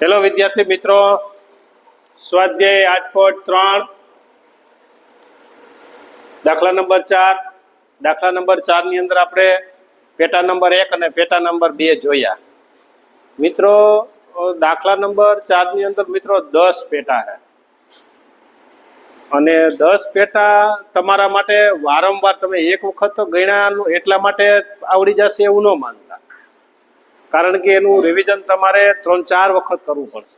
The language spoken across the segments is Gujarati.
હેલો વિદ્યાર્થી મિત્રો, સ્વાધ્યાય 8.3 દાખલા નંબર 4. દાખલા નંબર 4 ની અંદર આપણે પેટા નંબર 1 અને પેટા નંબર 2 જોયા. મિત્રો દાખલા નંબર 4 ની અંદર મિત્રો 10 પેટા છે અને 10 પેટા તમારા માટે વારંવાર તમે એક વખત ગણ્યાનું એટલા માટે આવડી જશે એવું ન માનતા, કારણ કે એનું રિવિઝન તમારે 3-4 વખત કરવું પડશે,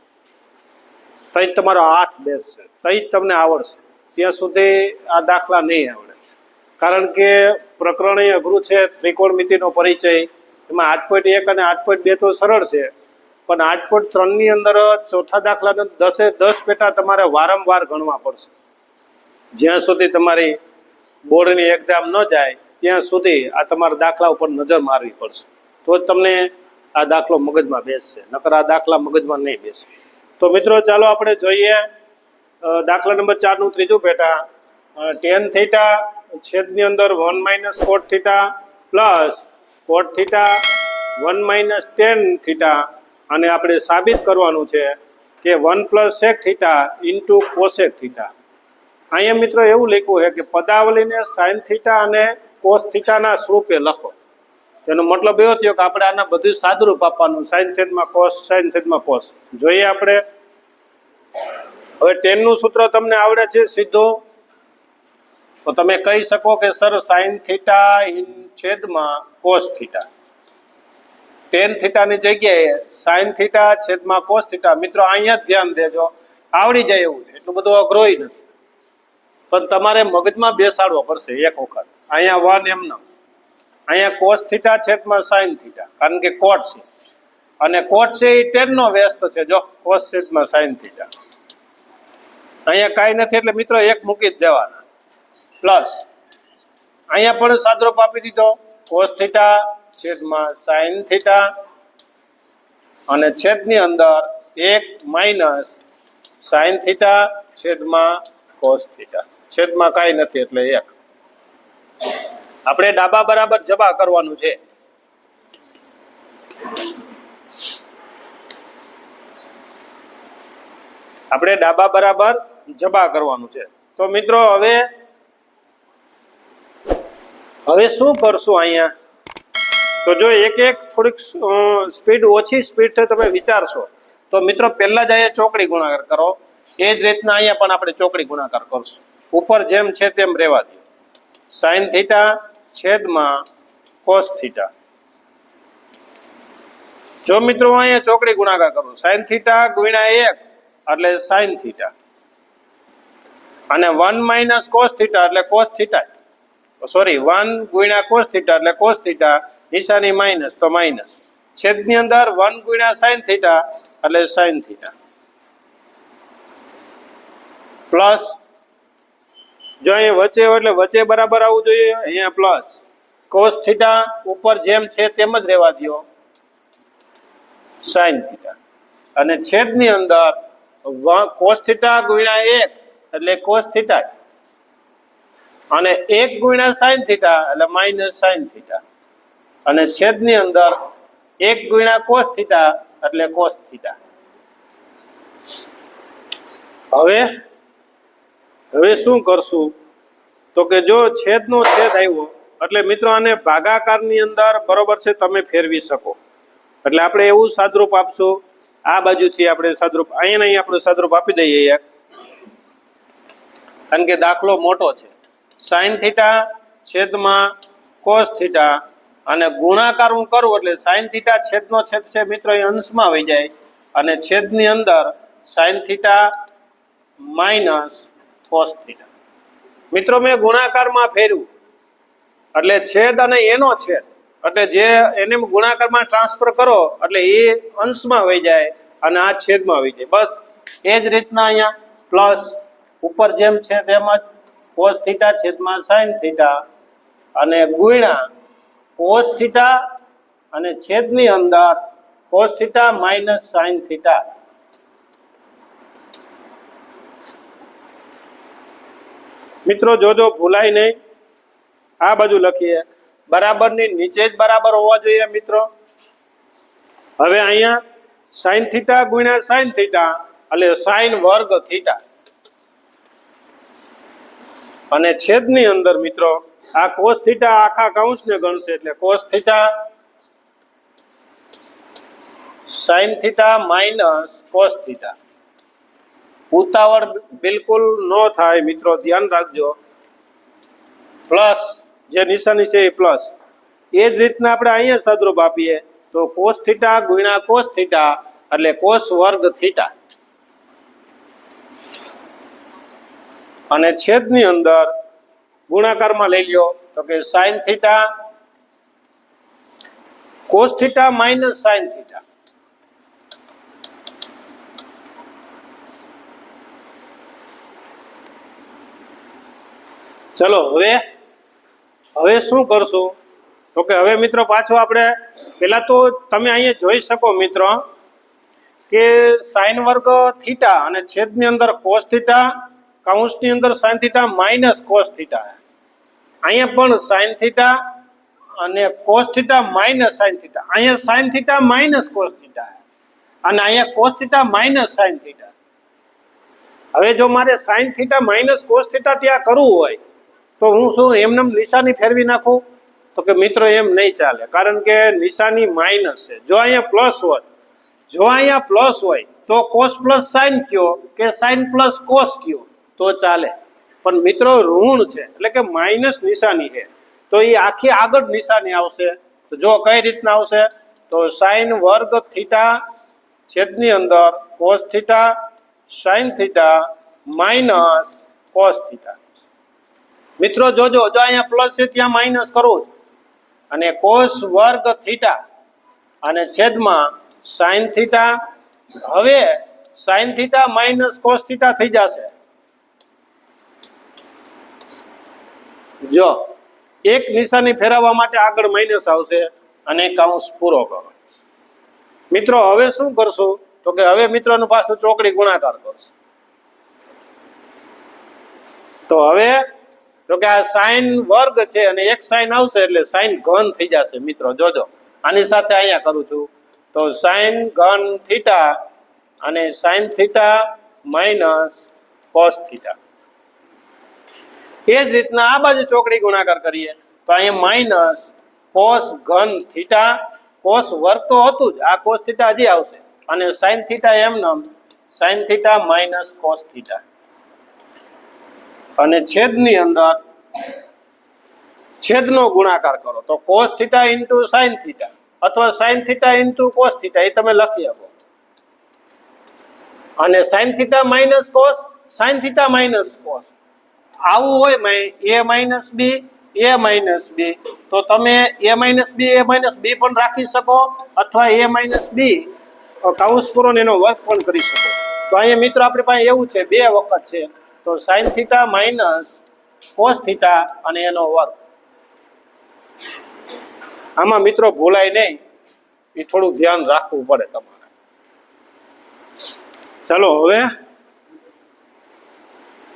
તો જ તમારો હાથ બેસશે, તો જ તમને આવડશે. ત્યાં સુધી આ દાખલા નહીં આવડે, કારણ કે પ્રકરણ અઘરું છે. ત્રિકોણમિતિનો પરિચય, એમાં 8.1 અને 8.2 તો સરળ છે, પણ 8.3 ની અંદર ચોથા દાખલાના 10 પેટા તમારે વારંવાર ગણવા પડશે. જ્યાં સુધી તમારી બોર્ડની એક્ઝામ ન જાય ત્યાં સુધી આ તમારા દાખલા ઉપર નજર મારવી પડશે, તો જ તમને આ દાખલો મગજમાં બેસશે, નકર આ દાખલા મગજમાં નહીં બેસે. તો મિત્રો ચાલો આપણે જોઈએ દાખલા નંબર 4 નું ત્રીજું પેટા. tan થીટા છેદની અંદર 1 - cot theta plus cot theta 1 - tan theta, અને આપણે સાબિત કરવાનું છે કે 1 + sec theta into cosec theta. અહીંયા મિત્રો એવું લખ્યું છે કે પદાવલીને sin થીટા અને cos થીટાના સ્વરૂપે લખો. તેનો મતલબ એવો થયો કે આપણે આના બધું સાદુરૂપ આપવાનું, sin છેદમાં cos, sin છેદમાં cos. જોઈએ આપણે. હવે tan નું સૂત્ર તમને આવડે છે સીધું, તો તમે કહી શકો કે સર sin થીટા છેદમાં cos થીટા. tan થીટાની જગ્યાએ sin થીટા છેદમાં cos થીટા. મિત્રો અહીંયા જ ધ્યાન દેજો, આવડી જાય એવું છે, એટલું બધું અઘરોય નથી, પણ તમારે મગજમાં બેસાડવો પડશે એક વખત. અહીંયા 1 એમનો, અહીંયા cos થીટા છેદમાં sin થીટા, કારણ કે કોટ છે, અને કોટ છે એ tan નો વ્યસ્ત છે. જો cos છેદમાં sin થીટા, અહીંયા કાંઈ નથી એટલે મિત્રો એક મૂકી જ દેવાના. પ્લસ અહીંયા પણ સાદરૂપ આપી દીધો, cos થીટા છેદમાં sin થીટા, અને છેદની અંદર 1 - sin થીટા છેદમાં cos થીટા. છેદમાં કાંઈ નથી એટલે 1. આપણે ડાબા બરાબર જબા કરવાનું છે. આપણે ડાબા બરાબર જબા કરવાનું છે. તો મિત્રો હવે શું કરશું અહીંયા? તો જો એક થોડીક સ્પીડ, ઓછી સ્પીડ તમે વિચારશો તો મિત્રો પહેલા જ અહીંયા ચોકડી ગુણાકાર કરો. એ જ રીતના અહીંયા પણ આપણે ચોકડી ગુણાકાર કરશું. ઉપર જેમ છે તેમ રહેવા દો. sin થીટા છેદમાં cos થીટા. જો મિત્રો અહીંયા ચોકડી ગુણાકાર કરું, sin થીટા ગુણ્યા 1 એટલે sin થીટા, અને 1 - cos થીટા એટલે cos થીટા, સોરી 1 ગુણ્યા cos થીટા એટલે cos થીટા, નિશાની માઇનસ તો માઇનસ, છેદની અંદર 1 ગુણ્યા sin થીટા એટલે sin થીટા, પ્લસ જો અહીંયા વચ્ચે એટલે વચ્ચે બરાબર આવવું જોઈએ, અહીંયા પ્લસ cos થીટા ઉપર જેમ છે તેમ જ રહેવા દો, sin થીટા, અને છેદની અંદર cos થીટા ગુણ્યા 1 એટલે cos થીટા, અને 1 ગુણ્યા sin થીટા એટલે માઇનસ sin થીટા, અને છેદની અંદર 1 ગુણ્યા cos થીટા એટલે cos થીટા. હવે શું કરશું? તો કે જો છેદનો છેદ આવ્યો એટલે મિત્રો આને ભાગાકારની અંદર બરોબર છે તમે ફેરવી શકો. એટલે આપણે એવું સાદરૂપ આપશું, આ બાજુથી આપણે સાદરૂપ અહીંયા આપણે સાદરૂપ આપી દઈએ એક, કારણ કે દાખલો મોટો છે. sin થીટા છેદમાં cos થીટા, અને ગુણાકાર હું કરું એટલે sin થીટા છેદનો છેદ છે મિત્રો એ અંશમાં વહી જાય, અને છેદની અંદર sin theta minus cos theta. મિત્રો મેં ગુણાકારમાં ફેરવ્યું એટલે છેદ અને એનો છેદ, એટલે જે એને ગુણાકારમાં ટ્રાન્સફર કરો એટલે એ અંશમાં વહી જાય અને આ છેદમાં વહી જાય. બસ એ જ રીતના અહીંયા પ્લસ ઉપર જેમ છે તેમ જ cos થીટા છેદમાં sin થીટા, અને ગુણ્યા cos થીટા, અને છેદની અંદર cos theta minus sin theta. મિત્રો જોજો ભૂલાય નહીં, આ બાજુ લખીએ, બરાબરની નીચે જ બરાબર હોવા જોઈએ મિત્રો. હવે અહીંયા સાઈન થીટા ગુણ્યા સાઈન થીટા એટલે સાઈન વર્ગ થીટા, અને છેદની અંદર મિત્રો આ કોસ થીટા આખા કૌંસને ગણશે એટલે cos theta sine theta minus cos theta. ઉતાવળ બિલકુલ ન થાય મિત્રો, ધ્યાન રાખજો. પ્લસ જે નિશાની છે એ પ્લસ. એ જ રીતના આપણે અહીંયા સદરૂપ આપીએ તો કોસ થીટા ગુણ્યા કોસ થીટા એટલે કોસ વર્ગ થીટા, અને છેદની અંદર ગુણાકારમાં લઈ લ્યો તો કે sine theta cos theta minus sine theta. ચલો હવે શું કરશું તો કે હવે મિત્રો પાછું આપણે પેલા તો તમે અહીંયા જોઈ શકો મિત્રો કે સાઈન વર્ગ થીટા અને છેદની અંદર કોસ થીટા, કૌંસની અંદર sine theta minus cos theta. અહીંયા પણ સાઈન થીટા અને cos theta minus sine theta, અહીંયા sine theta minus cos theta અને અહીંયા cos theta minus sine theta. હવે જો મારે sine theta minus cos theta ત્યાં કરવું હોય તો હું શું એમને નિશાની ફેરવી નાખું તો કે મિત્રો એમ નહીં ચાલે, કારણ કે નિશાની માઇનસ છે. જો અહીંયા પ્લસ હોય તો કોસ પ્લસ સાઈન કયો કે સાઈન પ્લસ કોસ કયો તો ચાલે, પણ મિત્રો ઋણ છે એટલે કે માઇનસ નિશાની છે તો એ આખી આગળ નિશાની આવશે. તો જો કઈ રીતના આવશે તો સાઈન વર્ગ થીટા છેદની અંદર cos theta sine theta minus cos theta. મિત્રો જોજો, જો અહીંયા પ્લસ છે ત્યાં માઇનસ કરવું અને કોસ વર્ગ થીટા અને છેદમાં સાઈન થીટા. હવે sine theta minus cos theta થઈ જશે. જો એક નિશાની ફેરવવા માટે આગળ માઇનસ આવશે અને કૌંસ પૂરો કરો. મિત્રો હવે શું કરશું તો કે હવે મિત્રોનું પાછું ચોકડી ગુણાકાર કરશું. તો હવે તો કે આ સાઈન વર્ગ છે અને એક સાઈન આવશે એટલે સાઈન ઘન થઈ જશે. મિત્રો જોજો, આની સાથે અહીંયા કરું છું તો સાઈન ઘન થીટા અને sine theta minus cos theta. એ જ રીતના આ બાજુ ચોકડી ગુણાકાર કરીએ તો અહીંયા માઇનસ કોસ ઘન થીટા, કોસ વર્ગ તો હતું જ, આ કોસ થીટા હજી આવશે અને સાઈન થીટા એમનેમ sine theta minus cos theta, અને છેદની અંદર છેદનો ગુણાકાર કરો તો cos theta into sine theta અથવા sine theta into cos theta એ તમે લખી આપો, અને sine theta minus cos sine theta minus cos આવું હોય એ માઇનસ બી એ માઇનસ બી તો તમે એ માઇનસ બી પણ રાખી શકો અથવા એ માઇનસ બી કૌંસ પૂરો એનો વર્ગ પણ કરી શકો. તો અહીંયા મિત્રો આપણી પાસે એવું છે, બે વખત છે તો sine theta minus cos theta અને એનો વર્ગ. આમાં મિત્રો ભૂલાય નહીં, એ થોડું ધ્યાન રાખવું પડે તમારે. ચલો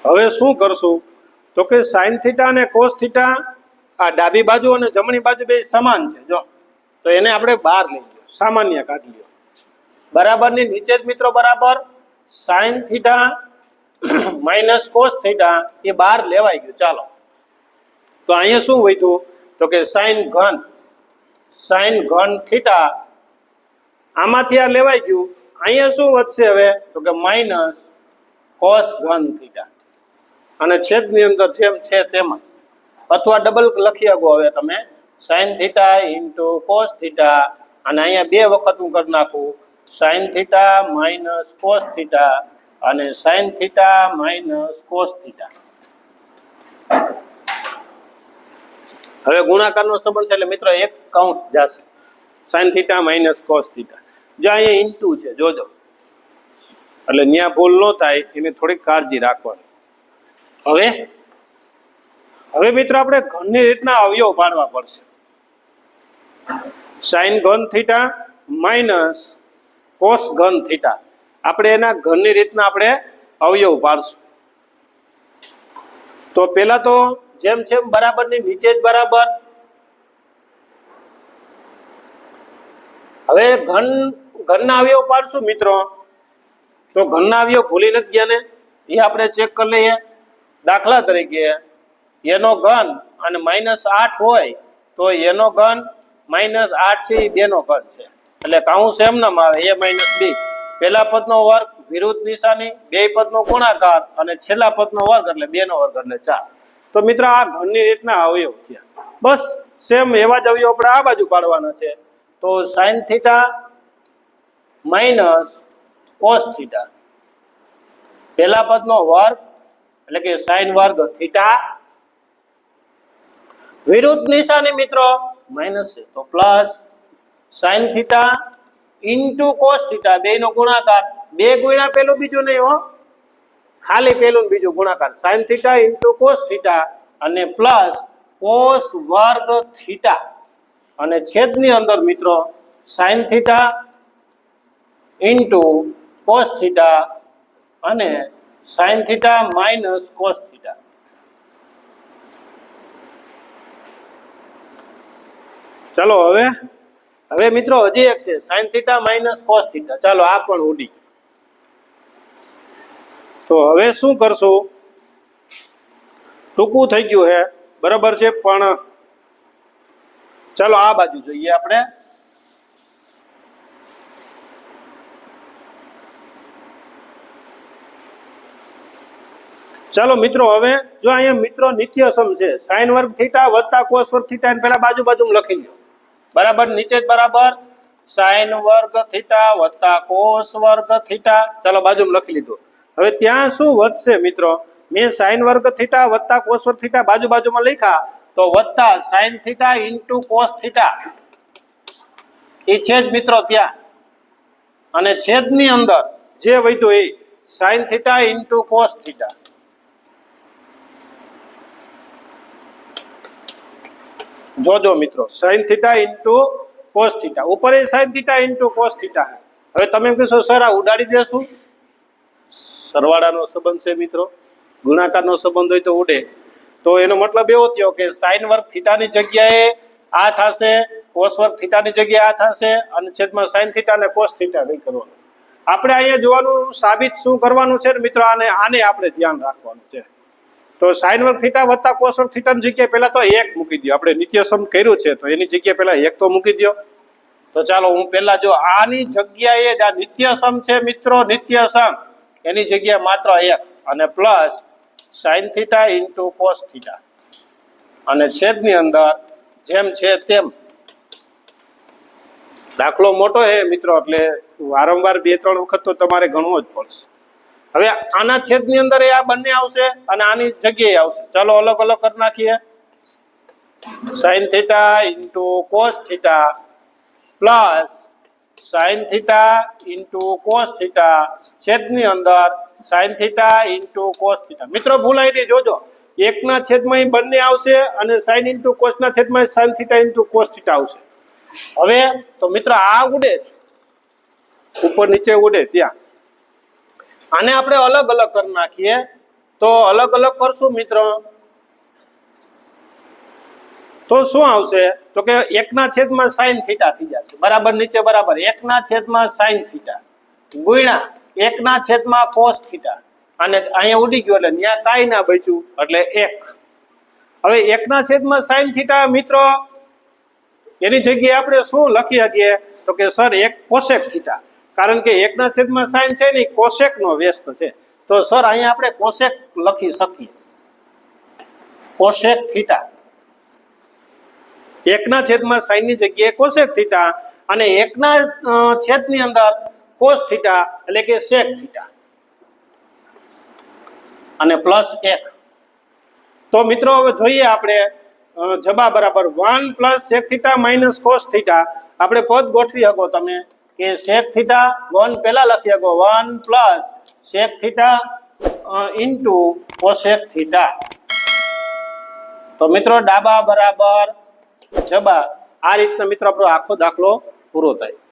હવે શું કરશું તો કે સાઈન થીટા અને કોસ થીટા આ ડાબી બાજુ અને જમણી બાજુ બે સમાન છે જો, તો એને આપણે બહાર લઈ લો, સામાન્ય કાઢી લો. બરાબરની નીચે જ મિત્રો બરાબર sine theta minus cos theta એ બહાર લેવાઈ ગયું. ચાલો તો અહીંયા શું વધ્યું તો કે સાઈન ઘન થીટા આમાંથી આ લેવાઈ ગયું. અહીંયા શું વધશે હવે તો કે માઇનસ કોસ ઘન થીટા, અને છેદની અંદર જેમ છે તેમ અથવા ડબલ લખી શકો હવે તમે sine theta into cos theta, અને અહીંયા બે વખત હું કરી નાખું sine theta minus cos theta અને sine theta minus cos theta. હવે ગુણાકારનો સંબંધ છે એટલે મિત્રો એક કૌંસ જશે sine theta minus cos theta. જો અહીંયા ઇન્ટુ છે જોજો, એટલે ન્યા ભૂલ ન થાય એની થોડીક કાળજી રાખવાની. હવે મિત્રો આપણે ઘનની રીતના અવયવ પાડવા પડશે. સાઈન ઘન થીટા માઇનસ કોસ ઘન થીટા, આપણે એના ઘનની રીતના આપણે અવયવ પાડશું. તો પેલા તો જેમ છે બરાબરની નીચે જ બરાબર. હવે ઘનના અવયવ પાડશું મિત્રો, તો ઘનના અવયવ ભૂલી નથી ગયા ને, એ આપણે ચેક કરી લઈએ. દાખલા તરીકે એનો ઘન અને -8 હોય તો એનો ઘન -8 છે એ 2 નો ઘન છે, એટલે કાઉન્સ એમનેમ આવે a - b. પહેલા પદનો વર્ગ વિરુદ્ધ નિશાની, બે પદનો ગુણાકાર અને છેલ્લા પદનો વર્ગ એટલે 2 નો વર્ગ એટલે 4. તો મિત્રો આ ઘનની રીતના અવયવ થયા. બસ સેમ એવા જ અવયવ આપણે આ બાજુ પાડવાના છે. તો sin θ - cos θ, પહેલા પદનો વર્ગ એટલે કે sin વર્ગ થીટા, વિરુદ્ધ નિશાની મિત્રો માઈનસ છે તો પ્લસ sin θ * cos θ, બે નો ગુણાકાર, બે ગુણ્યા પેલું બીજું નહીં હો, ખાલી પેલું ને બીજું ગુણાકાર, sin θ * cos θ અને પ્લસ cos વર્ગ θ અને છેદની અંદર મિત્રો sin θ * cos θ અને sin θ - cos θ. ચાલો હવે મિત્રો હજી એક છે sin θ - cos θ. ચાલો આ પણ ઉડી. તો હવે શું કરશું, ટૂંકું થઈ ગયું હે બરાબર છે, પણ ચાલો આ બાજુ જોઈએ આપણે. ચાલો મિત્રો હવે જો અહીંયા મિત્રો નિત્ય સમ છે, sin વર્ગ થીટા વત્તા cos વર્ગ થીટા ને પેલા બાજુમાં લખી લો બરાબર, નીચે જ બરાબર sin વર્ગ થીટા વત્તા cos વર્ગ થીટા, ચાલો બાજુમાં લખી લીધું. હવે ત્યાં શું વધશે મિત્રો, મેં sin વર્ગ થીટા વત્તા cos વર્ગ થીટા બાજુમાં લખ્યા તો વત્તા sin θ * cos θ એ છે જ મિત્રો ત્યાં, અને છેદની અંદર જે વધ્યું એ sin θ * cos θ. જોજો મિત્રો sin θ * cos θ, ઉપર એ sin θ * cos θ. હવે તમે કહેશો સર આ ઉડાડી દેશું, સરવાળાનો સંબંધ છે મિત્રો, ગુણાકારનો સંબંધ હોય તો ઉડે. તો એનો મતલબ એવો થયો કે sin વર્ગ થીટાની જગ્યાએ આ થશે, cos વર્ગ થીટાની જગ્યાએ આ થશે અને છેદમાં sin θ અને cos θ નહીં કરવાનું. આપણે અહીંયા જોવાનું સાબિત શું કરવાનું છે મિત્રો, આને આપણે ધ્યાન રાખવાનું છે. તો sin વર્ગ થીટા વત્તા cos વર્ગ થીટાની જગ્યાએ પહેલા તો 1 મૂકી દો. આપણે નિત્યસમ કર્યું છે તો એની જગ્યાએ પહેલા 1 તો મૂકી દો. તો ચાલો હું પહેલા જો આની જગ્યાએ જ આ નિત્યસમ છે મિત્રો, નિત્યસમ એની જગ્યાએ માત્ર 1 અને પ્લસ sin θ * cos θ અને છેદની અંદર જેમ છે તેમ. દાખલો મોટો છે મિત્રો એટલે વારંવાર 2-3 વખત તો તમારે ગણવો જ પડશે. હવે આના છેદની અંદર આ બંને આવશે અને આની જગ્યાએ આવશે. ચાલો અલગ અલગ કરી નાખીએ. sin θ * cos θ plus sin θ * cos θ છેદની અંદર sin θ * cos θ. મિત્રો ભૂલાય નહીં, જોજો એકના છેદમાં એ બંને આવશે અને sin * cos ના છેદમાં sin θ * cos θ આવશે. હવે તો મિત્રો આ ઉડે ઉપર નીચે ઉડે ત્યાં, આને આપણે અલગ અલગ કરી નાખીએ. તો અલગ અલગ કરશું મિત્રો તો શું આવશે, તો કે 1/છેદમાં sin θ થઈ જશે બરાબર, નીચે બરાબર 1/છેદમાં sin θ ગુણ્યા 1/છેદમાં cos θ, અને અહીંયા ઉડી ગયું એટલે ત્યાં કાંઈ ના બચ્યું એટલે 1. હવે 1/છેદમાં sin θ મિત્રો એની જગ્યાએ આપણે શું લખી શકીએ, તો કે સર 1 cosec θ, કારણ કે 1/છેદમાં sin છે ને કોસેક નો વ્યસ્ત છે. તો સર અહીંયા આપણે કોસેક લખી શકીએ, કોસેક θ. 1/છેદમાં sin ની જગ્યાએ કોસેક θ અને 1/છેદની અંદર cos θ એટલે કે sec θ અને પ્લસ 1. તો મિત્રો હવે જોઈએ આપણે જવાબ બરાબર 1 + sec θ - cos θ. આપણે પદ ગોઠવી શકો તમે કે sec θ 1 પહેલા લખી શકો, 1 + sec θ * cosec θ. તો મિત્રો ડાબા બરાબર જબા, આ રીતના મિત્રો આપણો આખો દાખલો પૂરો થાય.